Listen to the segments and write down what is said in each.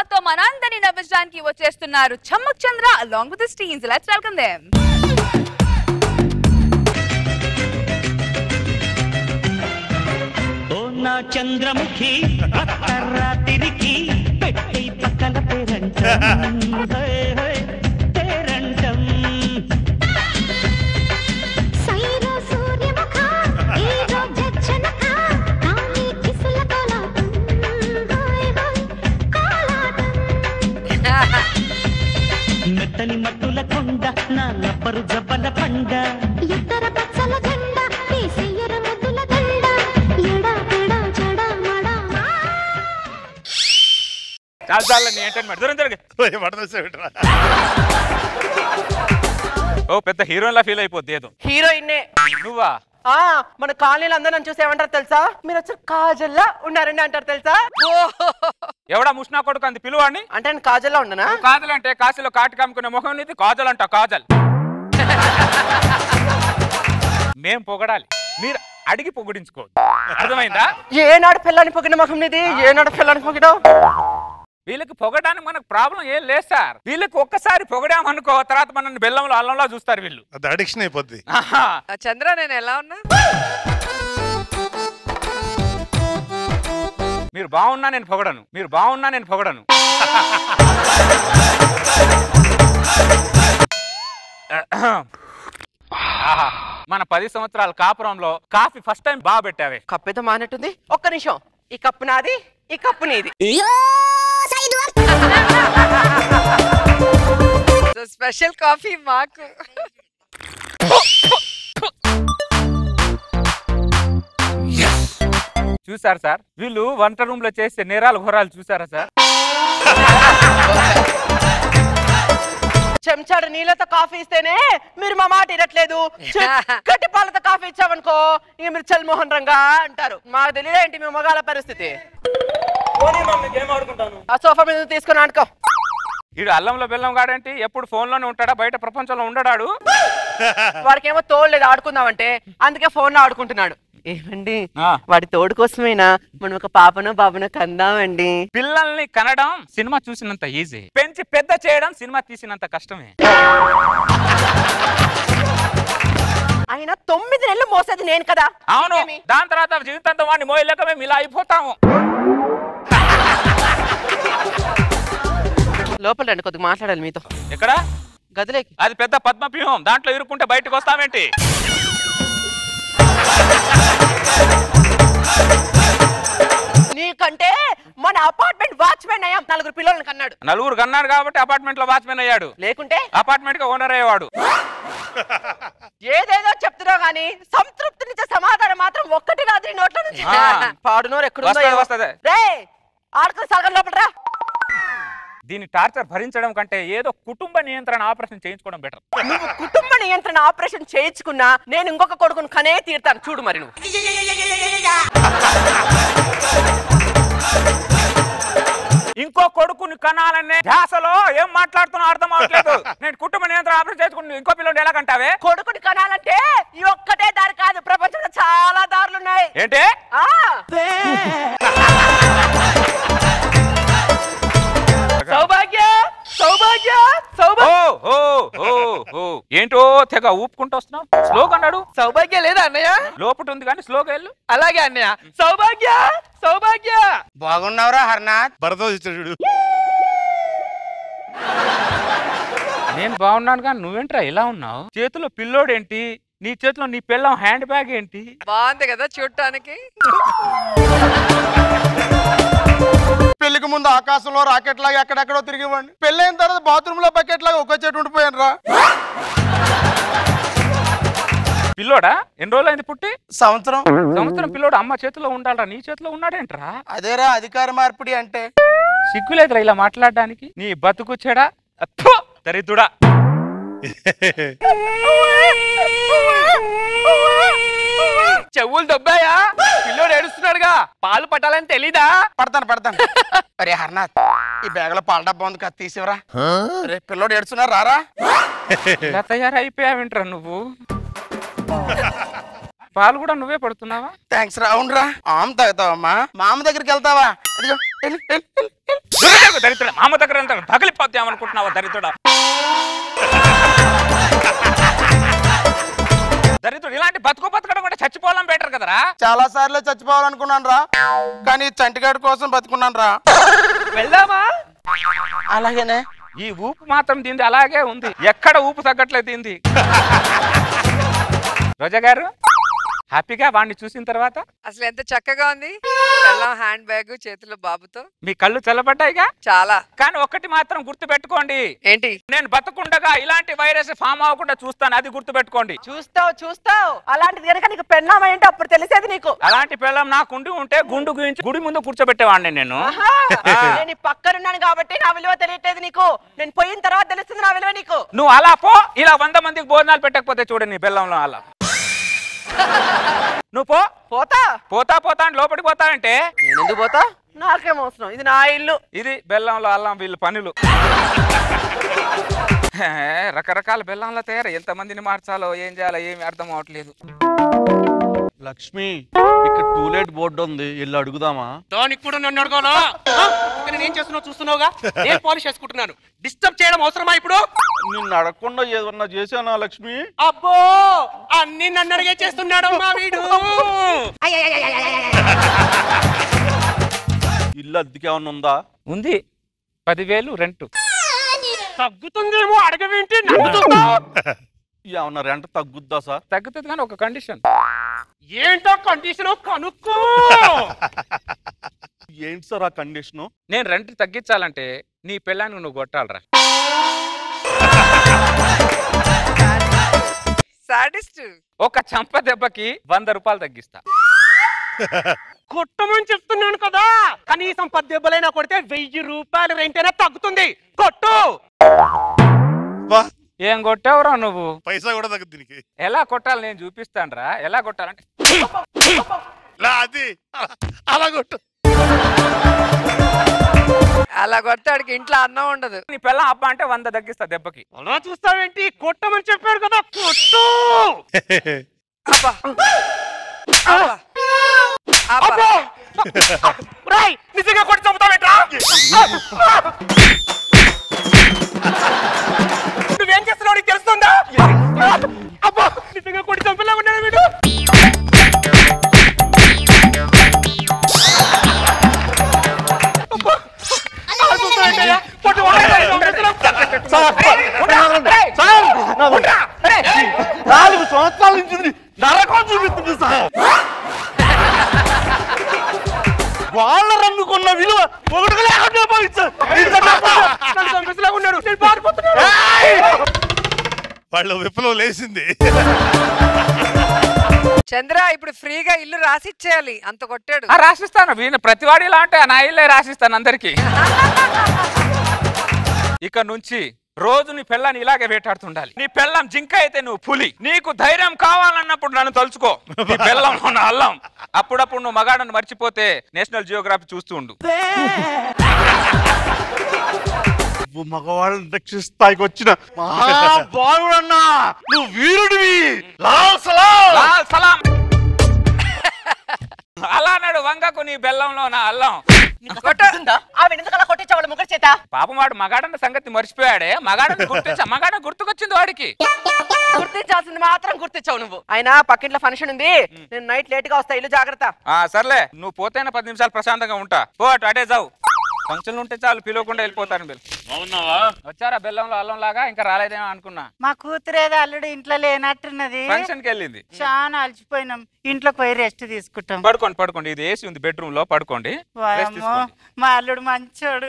మాతో మనందరినీ నవ్వించడానికి వచ్చేస్తున్నారు చమ్మక్ చంద్ర along with his teams. Let's welcome them. ఓ నా చంద్రముఖి అత్తరాతిరికి పెట్టి పక్కల పేరంటం పేరంటం సైరో సూర్యముఖ ఏదో జచ్చనక కాని కిసుల కోలాటం హోయ్ హోయ్ కోలాటం మెత్తని మట్టుల కొండ నా లబ్బరు జబ్బల పండ ఇద్దర పచ్చల జెండ తీసియర ముద్దుల దండ ఎడా పెడా చెడా మడా చాలు చాలు నీ ఎంటర్టైన్మెంట్ దూరం తిరగ ఓ పెద్ద హీరోయిన్ లా ఫీల్ అయిపోద్ది ఏదో హీరోయిన్నే నువ్వా మన కాలనీలో అందరూ నన్ను చూసి ఏమంటారు తెలుసా మీరు వచ్చి కాజల్లా ఉన్నారండి అంటారు తెలుసా ఎవడా ముష్నా కొడుకు అంది పిలువాడిని అంటే నేను కాజల్లా ఉండనా కాజల్ అంటే కాశీలో కాటి కమ్ముకునే మొహం ఇది కాజల్ అంట కాజల్ మేం పొగడాలి మీరు అడిగి పొగిడించుకోవద్దు అర్థమైందా ఏనాడు పిల్లని పొగిన ముఖం నీది ఏనాడు పిల్లని పొగిడావు వీళ్ళకి పొగడానికి మనకు ప్రాబ్లం ఏం లేదు సార్ వీళ్ళకి ఒక్కసారి పొగడామనుకో తర్వాత మనల్ని బెల్లంలో అల్లంలో చూస్తారు వీళ్ళు అది అడిక్షన్ అయిపోద్ది చంద్ర నేను ఎలా ఉన్నా మీరు బాగున్నా నేను పొగడను మీరు బాగున్నా నేను పొగడను ఆహా మన 10 సంవత్సరాల కాపురంలో కాఫీ ఫస్ట్ టైం బాగా పెట్టావే కప్పేతో మానట్టుంది ఒక్క నిమిషం ఈ కప్పు నాది ఈ కప్పు నీది స్పెషల్ కాఫీ మాకు చూసారు సార్ వీళ్ళు వంట రూమ్ లో చేసే నేరాలు ఘోరాలు చూసారా సార్ చెంచాడు నీళ్ళతో కాఫీ ఇస్తేనే మీరు మా మాట వినట్లేదు గట్టి పాలతో కాఫీ ఇచ్చామనుకో ఇక మీరు చల్మోహన్ రంగా అంటారు మాకు తెలియదేంటి మీ మగాళ్ళ పరిస్థితి ఆ సోఫా మీద తీసుకొని అనుకో వీడు అల్లంలో బెల్లం గాడంటే ఎప్పుడు ఫోన్ లోనే ఉంటాడా బయట ప్రపంచంలో ఉండడాడు వాడికి ఏమో తోడలేదు ఆడుకుందామంటే అందుకే ఫోన్ లో ఆడుకుంటున్నాడు ఏమండి వాడి తోడు కోసమైనా మనం ఒక పాపను బాబును కందామండి పిల్లల్ని కనడం సినిమా చూసినంత ఈజీ పెంచి పెద్ద చేయడం సినిమా తీసినంత కష్టమే అయినా 9 నెలలు మోసేది నేను కదా అవును దాని తర్వాత జీవితంతో వాడిని మోయలేక మేము ఇలా అయిపోతాము లోపల రండి కొద్దిగా మాట్లాడాలి మీతో ఎక్కడ గదిలేకి అది పెద్ద పద్మవ్యూహం దాంట్లో ఇరుక్కుంటే బయటకు వస్తామేంటి నీకంటే మన అపార్ట్మెంట్ వాచ్మెన్ అయ్యాం 4 పిల్లలను కన్నాడు నలుగురు కన్నాడు కాబట్టి అపార్ట్మెంట్ లో వాచ్మెన్ అయ్యాడు లేకుంటే అపార్ట్మెంట్ కి ఓనర్ అయ్యేవాడు ఏదేదో చెప్తున్నావు గానీ సంతృప్తినిచ్చే సమాధానం మాత్రం ఒక్కటి రాత్రి నోట్ల నుంచి పాడునోరు వస్తది. రే ఆడుకుని సగం లోపల రా దీని టార్చర్ భరించడం కంటే ఏదో కుటుంబ నియంత్రణ ఆపరేషన్ చేయించుకోవడం బెటర్ నువ్వు కుటుంబ నియంత్రణ ఆపరేషన్ చేయించుకున్నా నేను ఇంకొక కొడుకుని కనే తీరుతాను చూడు మరి నువ్వు ఇంకో కొడుకుని కనాలనే ధ్యాసలో ఏం మాట్లాడుతున్నా అర్థం అవట్లేదు నేను కుటుంబ నియంత్రణ ఆపరేషన్ చేసుకుని ఇంకో పిల్లలు ఎలా కంటావే కొడుకుని కనాలంటే ఈ ఒక్కటే దారి కాదు ప్రపంచంలో చాలా దారులు ఉన్నాయి ఏంటి సౌభాగ్య సౌభాగ్య ఏంటో తెగ ఊపుకుంటూ వస్తున్నావు స్లోగా అన్నాడు సౌభాగ్య లేదా అన్నయ్య లోపట ఉంది కానీ స్లోగా వెళ్ళు అలాగే అన్నయ్య సౌభాగ్య సౌభాగ్య బాగున్నావురా హర్నాథ్ భరతోడు నేను బాగున్నాను కానీ నువ్వేంట్రా ఇలా ఉన్నావు చేతిలో పిల్లోడేంటి నీ చేతిలో నీ పిల్లం హ్యాండ్ బ్యాగ్ ఏంటి బాగుంది కదా చూడటానికి పెళ్లికి ముందు ఆకాశంలో రాకెట్ లాగా ఎక్కడెక్కడో తిరిగివ్వండి పెళ్ళైన తర్వాత బాత్రూమ్ లో బకెట్ లాగా ఒక చెట్టు ఉండిపోయాను రా పిల్లోడా ఎన్ని రోజులు అయింది పుట్టి సంవత్సరం పిల్లోడు అమ్మ చేతిలో ఉండాలరా నీ చేతిలో ఉన్నాడేంట్రా అదేరా అధికార మార్పిడి అంటే సిగ్గులేదురా ఇలా మాట్లాడడానికి నీ బతుకు చెడా దరిద్రుడా చెవులు దొబ్బాయా పిల్లోడు ఏడుస్తున్నాడుగా పాలు పట్టాలని తెలీదా పడతాను అరే హర్నాథ్ ఈ బ్యాగ్ లో పాల డబ్బా ఉంది కదా తీసివరా రే పిల్లోడు ఏడుస్తున్నారు రారా ఇలా తయారైపోయావేంట్రా నువ్వు పాలు కూడా నువ్వే పడుతున్నావా థ్యాంక్స్ రా అవునరా ఆమె తాగుతావమ్మా మా అమ్మ దగ్గరికి వెళ్తావా దరిద్రుడు మామ దగ్గర అంతా పగిలిపోతామనుకుంటున్నావా దరిద్రుడా? దరిద్రుడు ఇలాంటి బతకడం కూడా చచ్చిపోవడం బెటర్ కదరా. చాలా సార్లే చచ్చిపోవాలనుకున్నాను రా, కానీ చంటిగాడి కోసం బతుకున్నాను రా. వెళ్దామా? అలాగేనే. ఈ ఊపు మాత్రం దీంది అలాగే ఉంది, ఎక్కడ ఊపు తగ్గట్లేదు దీంది. రోజా గారు హ్యాపీగా వాడిని చూసిన తర్వాత అసలు ఎంత చక్కగా ఉంది, పెళ్ళం హ్యాండ్ బ్యాగ్ చేతిలో బాబుతో. మీ కళ్ళు చల్లబడ్డాయిగా చాలా. కానీ ఒక్కటి మాత్రం గుర్తు పెట్టుకోండి, ఏంటి? నేను బతకుండగా ఇలాంటి వైరస్ ఫామ్ అవ్వకుండా చూస్తాను, అది గుర్తు పెట్టుకోండి. చూస్తావు అలాంటిది కనుక నీకు పెళ్ళామా ఏంటో అప్పుడు తెలిసేది నీకు. అలాంటి పిల్లం నాకు ఉండి ఉంటే గుండు గురించి గుడి ముందు కూర్చోబెట్టేవాడిని నేను. నేను ఈ పక్కనున్నాను కాబట్టి నా విలువ తెలియట్లేదు నీకు, నేను పోయిన తర్వాత తెలుస్తుంది నా విలువ నీకు. నువ్వు అలా పో, ఇలా 100 మందికి భోజనాలు పెట్టకపోతే చూడండి నీ బెల్లంలో అలా. నువ్వు పోతా అని లోపలికి పోతావంటే నేను ఎందుకు పోతా? నాకేం అవసరం, ఇది నా ఇల్లు. ఇది బెల్లంలో అల్లం వీళ్ళు పనులు. రకరకాల బెల్లంలో తయారు, ఎంత మందిని మార్చాలో ఏం చేయాలో ఏమి అర్థం అవట్లేదు. లక్ష్మి, ఇక్కడ టూలెట్ బోర్డు ఉంది, వెళ్ళి అడుగుదామా? దానికి కూడా నన్ను అడగాలా? నేను ఏం చేస్తున్నావు చూస్తున్నావుగా, నేను పాలిష్ చేసుకుంటున్నాను. డిస్టర్బ్ చేయడం అవసరమా ఇప్పుడు? నిన్ను అడగకుండా ఏదన్నా చేశానా లక్ష్మి? అబ్బో, అన్ని నన్ను అడిగే చేస్తున్నాడు మా వీడు. ఇల్లు అద్దెకి ఏమన్నా ఉందా? ఉంది, 10,000 రెంట్. తగ్గుతుందేమో అడగవేంటి, నమ్ముతున్నావు? ఏమన్నా రెంట్ తగ్గుద్దా సార్? తగ్గుతుంది కానీ ఒక కండిషన్. ఏంటో కండిషన్ కనుక్కో. ఏంటి సార్ ఆ కండిషను? నేను రెంట్ తగ్గించాలంటే నీ పెళ్ళాన్ని నువ్వు కొట్టాలరా. సాడిస్ట్. ఒక చంప దెబ్బకి 100 రూపాయలు తగ్గిస్తా. కొట్టమని చెప్తున్నాను కదా, కనీసం 10 దెబ్బలైనా కొడితే 1000 రూపాయలు రెంట్ అయినా తగ్గుతుంది. కొట్టు. ఏం కొట్టావురా నువ్వు? పైసా కూడా తగ్గదు దీనికి. ఎలా కొట్టాలి నేను చూపిస్తాను రా. ఎలా కొట్టాలంటే అది అలా కొట్టు. అలా కొట్టాడికి ఇంట్లో అన్నం ఉండదు. నీ పెళ్ళం అబ్బా అంటే 100 తగ్గిస్తా దెబ్బకి. అలా చూస్తావేంటి, కొట్టమని చెప్పాడు కదా, కొట్టు. అబ్బా అబ్బా అబ్బా. రాయ్, నిజంగా కొట్టి చంపుతావేంట్రా? నువ్వేం చేస్తున్నావు నీకు తెలుస్తుందా? అబ్బా, నిజంగా కొట్టి చంపేలా ఉన్నాడు వీడు. సంవత్సరాల నుంచి నరకం చూపిస్తుంది సార్. వాళ్ళ రంగుకున్న విలువ ఒకటి వాళ్ళు విప్లవం లేచింది. చంద్ర ఇప్పుడు ఫ్రీగా ఇల్లు రాసిచ్చేయాలి, అంత కొట్టాడు. రాసిస్తాను, వీణ ప్రతివాడి ఇలా అంటే నా ఇల్లే రాసిస్తాను అందరికి. ఇక నుంచి రోజు నీ పెళ్ళాన్ని ఇలాగే వేటాడుతుండాలి. నీ పెళ్ళం జింక అయితే నువ్వు పులి. నీకు ధైర్యం కావాలన్నప్పుడు నన్ను తలుచుకో, నీ పెళ్ళం ఉన్న అల్లం. అప్పుడప్పుడు నువ్వు మగాడను మర్చిపోతే నేషనల్ జియోగ్రఫీ చూస్తూ ఉండు. మగవాళ్ళని రక్షిస్తాయికి వచ్చిన బాలుడన్నా, నువ్వు వీరుడివి. లాల్ సలాం. అలా అన్నాడు వంగకు నీ బెల్లంలో నా అల్లం. కొట్టించాడు ముగ్గురు చేత. పాపం వాడు మగాడన్న సంగతి మర్చిపోయాడే. మగాడ గుర్తుకొచ్చింది వాడికి. గుర్తించాల్సింది మాత్రం గుర్తించావు నువ్వు. అయినా పక్కింట్లో ఫంక్షన్ ఉంది, నేను నైట్ లేట్ గా వస్తా, ఇల్లు జాగ్రత్త. సర్లే, నువ్వు పోతేనే 10 నిమిషాలు ప్రశాంతంగా ఉంటా. పో అటే జావు. ఫంక్షన్లు ఉంటే చాలు, పిలవకుండా వెళ్ళిపోతాను. వచ్చారా బెల్లంలో అల్లం లాగా? ఇంకా రాలేదేమో అనుకున్నా. మా కూతురేదో అల్లుడు ఇంట్లో లేనట్టున్నది. ఫంక్షన్ కి వెళ్ళింది. చాలా అలసిపోయినాం, ఇంట్లోకి పోయి రెస్ట్ తీసుకుంటాం. పడుకోండి. ఇది ఏసీ ఉంది బెడ్రూమ్ లో, పడుకోండి. మా అల్లుడు మంచోడు.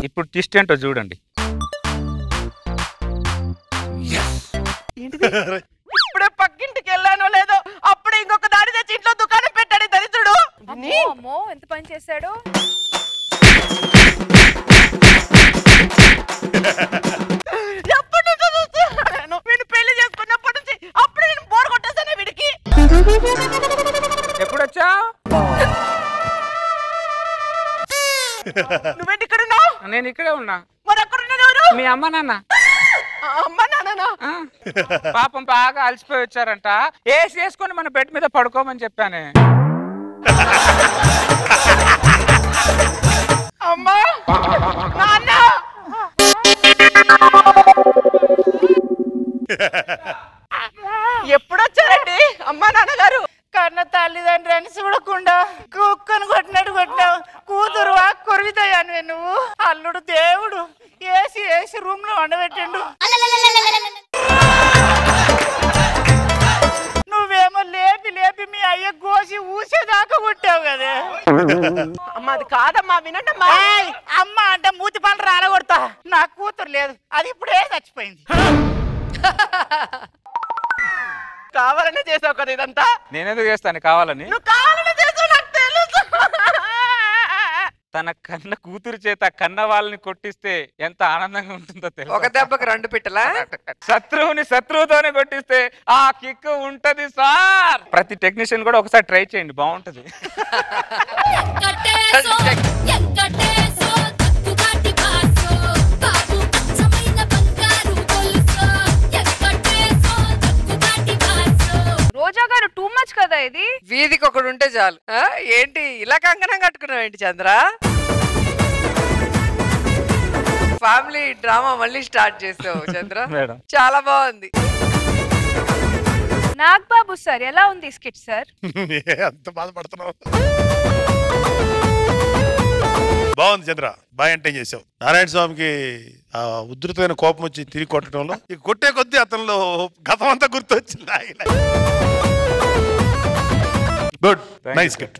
ఇప్పుడు ట్విస్ట్ ఏంటో చూడండి. ఇప్పుడే పక్కింటికి వెళ్ళానో లేదో, అప్పుడే ఇంకొక దాడి తెచ్చి ఇంట్లో దుకాణం పెట్టాడు దరిద్రుడు. అమ్మో ఎంత పని చేశాడు. ఎప్పటి నుంచో చూస్తున్నాను, వీడిని పెళ్లి చేసుకున్నప్పటి నుంచి. అప్పుడే నేను బోర్ కొట్టేసాను వీడికి. ఎప్పుడొచ్చా? నువ్వేంటి ఇక్కడ ఉన్నావు? నేను ఇక్కడే ఉన్నా. మరి అక్కడ ఉన్నాను ఎవరు? మీ అమ్మ నాన్న. అమ్మ నాన్న నాన్న పాపం బాగా అలసిపోయి వచ్చారంట. ఏసి వేసుకొని మన బెడ్ మీద పడుకోమని చెప్పానే. అమ్మా నాన్న ఎప్పుడొచ్చారండి అమ్మా నాన్నగారు? కన్న తల్లిదండ్రి అని చూడకుండా కుక్కను కొట్టినట్టు కొట్టినావు. కూతురువా కొరివితాయాను నువ్వు. అల్లుడు దేవుడు ఏసి రూమ్ లో వండబెట్టిండు. నువ్వేమో లేపి మీ అయ్య కోసి ఊసేదాకా కొట్టావు కదా. అమ్మ అది కాదమ్మా, వినండమ్మా. అమ్మ అంటే మూతి పనులు రాలగొడతా. నా కూతురు లేదు, అది ఇప్పుడే చచ్చిపోయింది. కావాలనే చేసావు కదా ఇదంతా? నేనెందుకు చేస్తాను కావాలని? నువ్వు కావాలనే చేసావు నాకు తెలుసు. తన కన్న కూతురు చేత కన్న వాళ్ళని కొట్టిస్తే ఎంత ఆనందంగా ఉంటుందో తెలుసు. ఒక దెబ్బకి 2 పిట్టలా? శత్రువుని శత్రువుతోనే కొట్టిస్తే ఆ కిక్ ఉంటది సార్. ప్రతి టెక్నీషియన్ కూడా ఒకసారి ట్రై చేయండి, బాగుంటది. రోజా గారు టూ మచ్ కదా ఇది. వీధికి ఒకడు ఉంటే చాలు. ఏంటి ఇలా కంకణం కట్టుకున్నావు ఏంటి చంద్ర? ఫ్యామిలీ డ్రామా మళ్ళీ స్టార్ట్ చేసావు చంద్ర. మేడం చాలా బాగుంది. నాగబాబు సార్ ఎలా ఉంది స్కిట్ సార్? అంత బాధపడుతున్నావు. బాగుంది చంద్ర, బాగా ఎంటైన్ చేసావు. నారాయణ స్వామికి ఆ ఉధృతమైన కోపం వచ్చి తిరిగి కొట్టడంలో ఇక కొట్టే కొద్దీ అతనిలో గతం అంతా గుర్తొచ్చింది. Good, nice Git.